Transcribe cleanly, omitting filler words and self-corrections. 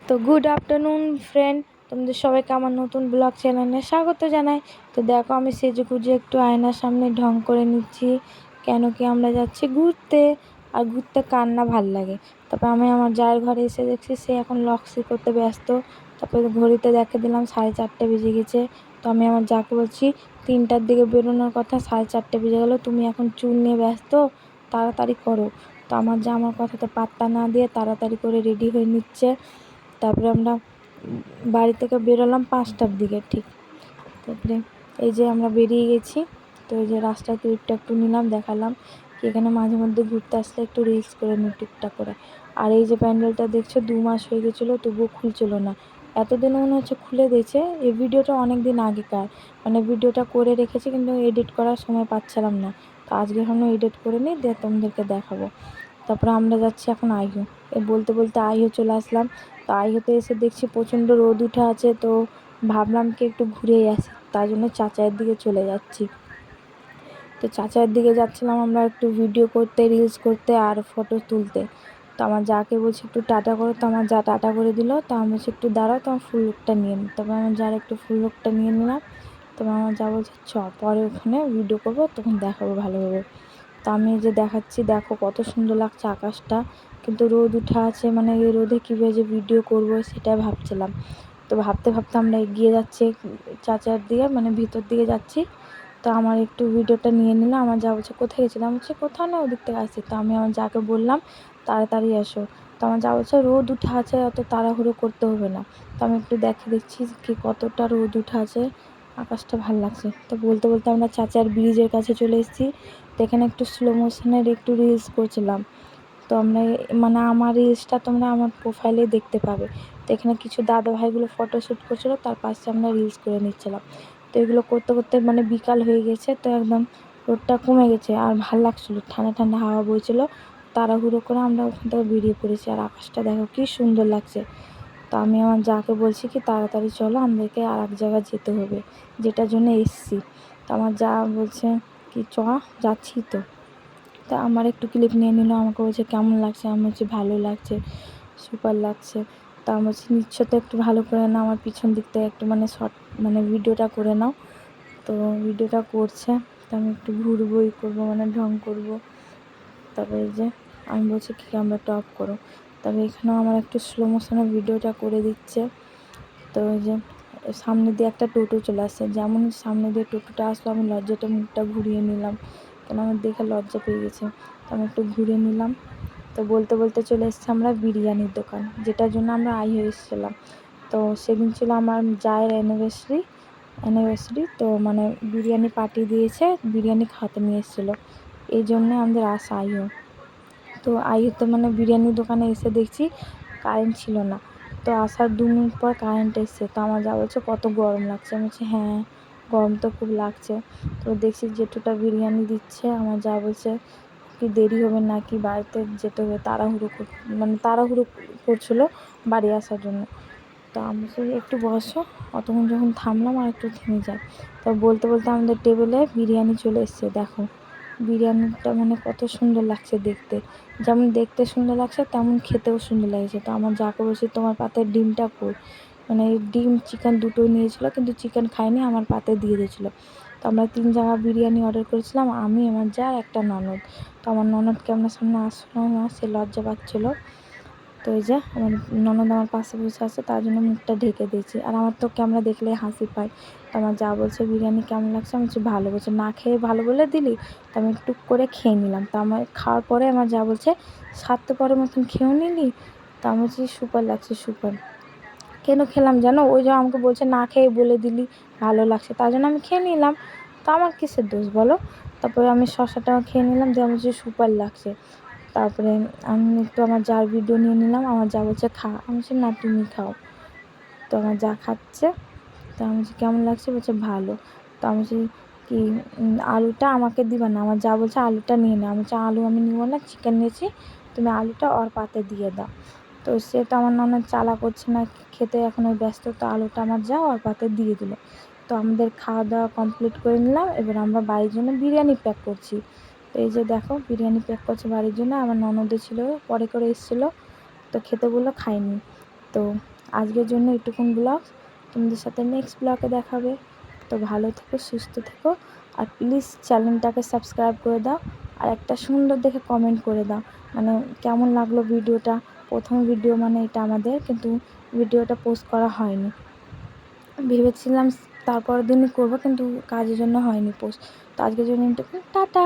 তো good afternoon friend, তোমাদের সবাইকে আমার নতুন ব্লগ চ্যানেলে স্বাগত জানাই। তো দেখো, আমি সেজেগুজে একটু আয়নার সামনে ঢং করে নিচ্ছি, কেন কি আমরা যাচ্ছি ঘুরতে। আর ঘুরতে কার না ভাল লাগে। তারপর আমি আমার জায়ের ঘরে এসে দেখছি সে এখন লক্সি করতে ব্যস্ত। তারপরে ঘড়িতে দেখে দিলাম 4:30 বেজে গেছে। তো আমি আমার যাকে বলছি 3টার দিকে বেরোনোর কথা, 4:30 বেজে গেলো, তুমি এখন চুল নিয়ে ব্যস্ত, তাড়াতাড়ি করো। তো আমার যা আমার কথাতে পাত্তা না দিয়ে তাড়াতাড়ি করে রেডি হয়ে নিচ্ছে। তারপরে আমরা বাড়ি থেকে বেরোলাম 5টার দিকে ঠিক। তারপরে এই যে আমরা বেরিয়ে গেছি। তো এই যে রাস্তায় টুকটা একটু নিলাম, দেখালাম কি এখানে মাঝে মধ্যে ঘুরতে আসলে একটু রিলস করে নিই টুকটাক করে। আর এই যে প্যান্ডেলটা দেখছো 2 মাস হয়ে গেছিলো, তবুও খুলছিল না। এতদিন মনে হচ্ছে খুলে দিয়েছে। এই ভিডিওটা অনেক দিন আগেকার, মানে ভিডিওটা করে রেখেছি কিন্তু এডিট করার সময় পাচ্ছিলাম না। তো আজকে এখনও এডিট করে নিই, দিয়ে তোমাদেরকে দেখাবো। তারপরে আমরা যাচ্ছি এখন আইহো। বলতে বলতে আইহো চলে আসলাম। তো আইহোতে এসে দেখছি প্রচণ্ড রোদ উঠে আছে, তো ভাবলাম কি একটু ঘুরেই আসি, তার জন্য চাচায়ের দিকে চলে যাচ্ছি। তো চাচায়ের দিকে যাচ্ছিলাম আমরা একটু ভিডিও করতে, রিলস করতে আর ফটো তুলতে। তো আমার যাকে বলছি একটু টাটা করো, তো আমার যা টাটা করে দিল। তো আমি বলছি একটু দাঁড়াও, তো আমার ফুল লুকটা নিয়ে নিই। তবে আমার যার একটু ফুল লুকটা নিয়ে নিলাম। তবে আমার যা বলছে পরে ওখানে ভিডিও করবো, তখন দেখাবো ভালোভাবে। তো আমি এই যে দেখাচ্ছি, দেখো কত সুন্দর লাগছে আকাশটা, কিন্তু রোদ উঠে আছে, মানে এই রোদে কীভাবে যে ভিডিও করবো সেটাই ভাবছিলাম। তো ভাবতে ভাবতে আমরা এগিয়ে যাচ্ছি চাচার দিকে, মানে ভিতর দিকে যাচ্ছি। তো আমার একটু ভিডিওটা নিয়ে নিলাম। আমার যা বলছে কোথায় গেছিলাম, বলছে কোথাও না, ওদিক থেকে আসছি। তো আমি আমার যাকে বললাম তাড়াতাড়ি এসো। তো আমার যা বলছে রোদ উঠে আছে, অত তাড়াহুড়ো করতে হবে না। তো আমি একটু দেখছি কি কতটা রোদ উঠে আছে, আকাশটা ভালো লাগছে। তো বলতে বলতে আমরা চাচার ব্রিজের কাছে চলে এসেছি। তো এখানে একটু স্লো মোশনের একটু রিলস করছিলাম। তো আমরা মানে আমার রিলসটা তোমরা আমার প্রোফাইলে দেখতে পাবে। তো এখানে কিছু দাদা ভাইগুলো ফটোশ্যুট করছিলো, তার পাশে আমরা রিলস করে নিচ্ছিলাম। তো এগুলো করতে করতে মানে বিকাল হয়ে গেছে, তো একদম রোদটা কমে গেছে আর ভালো লাগছিলো, ঠান্ডা ঠান্ডা হাওয়া বইছিলো। তাড়াহুড়ো করে আমরা ওখান থেকে বেরিয়ে পড়েছি। আর আকাশটা দেখো কী সুন্দর লাগছে। তো আমি আমার যাকে বলছি কি তাড়াতাড়ি চলো, আমাদেরকে আর এক জায়গায় যেতে হবে, যেটার জন্য এসছি। তো আমার যা বলছে কি যাচ্ছি তো। তা আমার একটু ক্লিপ নিয়ে নিল, আমাকে বলছে কেমন লাগছে, আমি বলছি ভালো লাগছে, সুপার লাগছে। তা আমি বলছি নিচ্ছ তো একটু ভালো করে নাও, আমার পিছন দিক থেকে একটু মানে শর্ট মানে ভিডিওটা করে নাও। তো ভিডিওটা করছে। তো আমি একটু ঘুরবোই করবো, মানে ঢং করবো। তারপরে যে আমি বলছি কি আমরা টপ করো। তবে এখানেও আমার একটু স্লো মোশনে ভিডিওটা করে দিচ্ছে। তো ওই যে সামনে দিয়ে একটা টোটো চলে আসছে, যেমন সামনে দিয়ে টোটোটা আসলো আমি লজ্জাটা মুখটা ঘুরিয়ে নিলাম, কেন আমার দেখে লজ্জা পেয়ে গেছে। তো আমি একটু ঘুরে নিলাম। তো বলতে বলতে চলে এসেছি আমরা বিরিয়ানির দোকান, যেটার জন্য আমরা হয়ে এসেছিলাম। তো সেদিন ছিল আমার জায়ের অ্যানিভার্সারি। তো মানে বিরিয়ানি পার্টি দিয়েছে, বিরিয়ানি খাওয়াতে নিয়ে এসেছিলো, এই জন্যে আমাদের আসা আইও। তো আইওতে মানে বিরিয়ানির দোকানে এসে দেখছি কারেন্ট ছিল না। তো আসার 2 মিনিট পর কারেন্ট এসছে। তো আমার যা বলছে কত গরম লাগছে, আমি বলছি হ্যাঁ গরম তো খুব লাগছে। তো দেখছি জেঠুটা বিরিয়ানি দিচ্ছে। আমার যা বলছে কি দেরি হবে নাকি, বাড়িতে যেতে হবে, তাড়াহুড়ো করছিলো বাড়ি আসার জন্য। তো আমি বলছি একটু বসো, অতক্ষণ যখন থামলাম আর একটু থেমে যায়। তো বলতে বলতে আমাদের টেবিলে বিরিয়ানি চলে এসছে। দেখো বিরিয়ানিটা মানে কত সুন্দর লাগছে দেখতে, যেমন দেখতে সুন্দর লাগছে তেমন খেতেও সুন্দর লাগছে। তো আমার যাকে বলছি তোমার পাতে ডিমটা কই, মানে ডিম চিকেন দুটোই নিয়েছিল, কিন্তু চিকেন খাইনি, আমার পাতে দিয়ে দিয়েছিলো। তো আমরা 3 জায়গা বিরিয়ানি অর্ডার করেছিলাম, আমি, আমার যা, একটা ননদ। তো আমার ননদকে আমরা সামনে আসলো না, সে লজ্জা পাচ্ছিলো। তো এই যে আমার ননদ আমার পাশে বসে আছে, তার জন্য মুখটা ঢেকে দিয়েছি। আর আমার তো ক্যামেরা দেখলেই হাসি পায়। তো আমার যা বলছে বিরিয়ানি কেমন লাগছে, আমি বলছি ভালো। বলছে না খেয়ে ভালো বলে দিলি। তো আমি টুক করে খেয়ে নিলাম। তো আমার খাওয়ার পরে আমার যা বলছে স্বার্থপরের মতন খেয়েও নিলি। তো আমি বলছি সুপার লাগছে, সুপার। কেন খেলাম জানো, ওই যে আমাকে বলছে না খেয়ে বলে দিলি ভালো লাগছে, তার জন্য আমি খেয়ে নিলাম। তো আমার কিসের দোষ বলো। তারপরে আমি শসাটাও খেয়ে নিলাম, দিয়ে আমি বলছি সুপার লাগছে। তারপরে আমি একটু আমার যার ভিডিও নিয়ে নিলাম। আমার যা বলছে খা, আমি বলছি না তুমি খাও। তো আমার যা খাচ্ছে। তো আমি বলছি কেমন লাগছে, বলছে ভালো। তো আমি বলছি কি আলুটা আমাকে দিবা না, আমার যা বলছে আলুটা নিয়ে নাও। আমি বলছি আলু আমি নিব না, চিকেন নিয়েছি, তুমি আলুটা ওর পাতে দিয়ে দাও। তো সে তো আমার ননদ চালা করছে না খেতে, এখন ওই ব্যস্ত। তো আলুটা আমার যা ওর পাতে দিয়ে দিল। তো আমাদের খাওয়া দাওয়া কমপ্লিট করে নিলাম। এবার আমরা বাড়ির জন্য বিরিয়ানি প্যাক করছি। তো এই যে দেখো বিরিয়ানি প্যাক করছে বাড়ির জন্য। আমার ননদও ছিল, পরে করে এসেছিলো, তো খেতে বললো খাইনি। তো আজকের জন্য এটুকুন ব্লগ, তোমাদের সাথে নেক্সট ব্লগে দেখাবে। তো ভালো থেকো, সুস্থ থেকো, আর প্লিজ চ্যানেলটাকে সাবস্ক্রাইব করে দাও, আর একটা সুন্দর দেখে কমেন্ট করে দাও, মানে কেমন লাগলো ভিডিওটা। প্রথম ভিডিও মানে এটা আমাদের, কিন্তু ভিডিওটা পোস্ট করা হয়নি, ভেবেছিলাম তারপরের দিনই করবো, কিন্তু কাজের জন্য হয়নি পোস্ট। তো আজকের জন্য এটুকু, টাটা।